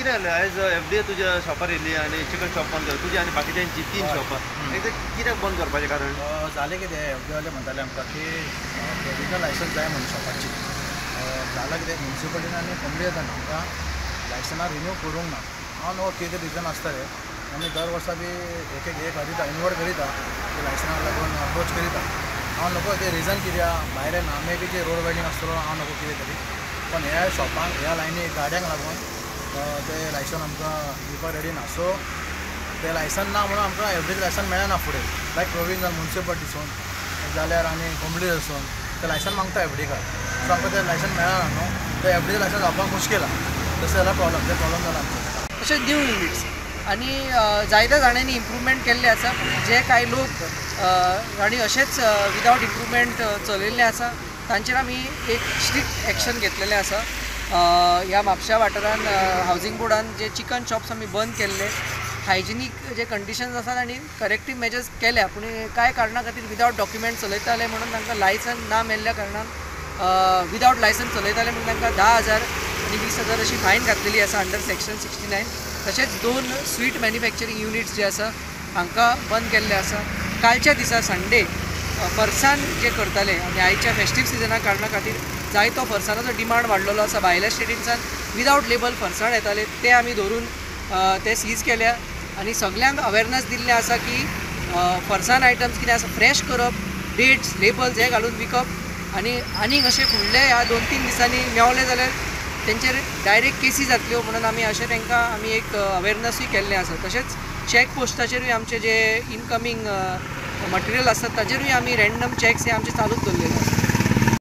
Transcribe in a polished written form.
कितें जालें आयज एफडीए तुज्या शॉपार येयली आनी चिकन शॉप बंद कर तुजी आनी बाकीच्यांची 3 शॉपां कित्याक बंद करपाचें कारण जालें कितें एफडीवाले म्हणटाले आमकां की प्रोविजनल लायसन्स जाय म्हणून शॉपाची जाल्यार कितें म्युन्सिपालिटीन आनी कंप्लेन येता आमकां लायसनां रिन्यू करूंक ना हांव न्हू कितें रिजन आसता रे आमी दर वर्सा बी एक करीता इनवर्ट करीता लायसनाक लागून अप्रोच करीता हांव नको तें रिजन कित्याक भायर ना मे बी ते रोड वायडींग आसतलो हांव नको कितें तरी पण ह्या शॉपांक ह्या लायनी गाड्यांक लागून ते लायसन आमकां दिवपाक रेडी ना सो ते लायसन ना म्हणून आमकां एवरेज लायसन मेळना फुडें लायक प्रोविजनल म्युन्सिपालिटीसून जाल्यार आनी कंप्लीट असून ते लायसन मागता एफडी कार्ड सो आमकां ते लायसन मेळना न्हू ते एफडी लायसन जावपाक मुश्कील आहा तशें जाल्यार प्रॉब्लम जाला आमचो तशेंच न्यू युनिट्स आनी जायत्या जाणांनी इम्प्रूवमेंट केल्ले आसा जे कांय लोक आनी अशेंच विदावट इम्प्रूवमेंट चलयल्ले आसा तांचेर आमी एक स्ट्रिक्ट एक्शन घेतलेलें आसा ह्या म्हापशा वाठारान हावजींग बोर्डान जे चिकन शॉप्स आमी बंद केल्ले हायजिनीक जे कंडिशन्स आसात आनी करेक्टीव मेजर्स केल्या पूण कांय कारणां खातीर विदावट डॉक्युमेंट चलयताले म्हणून तांकां लायसन ना मेल्ल्या कारणान विदावट लायसन चलयताले म्हणून तांकां 10,000 आनी 20,000 अशी फायन घातलेली आसा अंडर सेक्शन 69 तशेंच 2 स्वीट मॅन्युफॅक्चरींग युनिट्स जे आसा हांकां बंद केल्ले आसा कालच्या दिसा संडे फरसान जे करताले आनी आयच्या फेस्टीव सिजना कारणां खातीर जायतो फरसानाचो डिमांड वाडलेलो आसा भायल्या स्टेटींसान विदावट लेबल फरसाण येताले ते आमी धरून ते सीज केल्या आनी सगळ्यांक अवेरनस दिल्लें आसा की फरसाण आयटम्स कितें आसा फ्रेश करप डेट्स लेबल्स हे घालून विकप आनीक अशें फुडले ह्या 2-3 दिसांनी मेवले जाल्यार तेंचेर डायरेक्ट केसी जातल्यो म्हणून आमी अशें तांकां आमी एक अवेरनसूय केल्लें आसा तशेंच चॅक पोस्टाचेरूय आमचे जे इनकमींग मटेरियल आसता ताचेरूय आमी रँडम चॅक्स हे आमचे चालूच दवरलेले आसा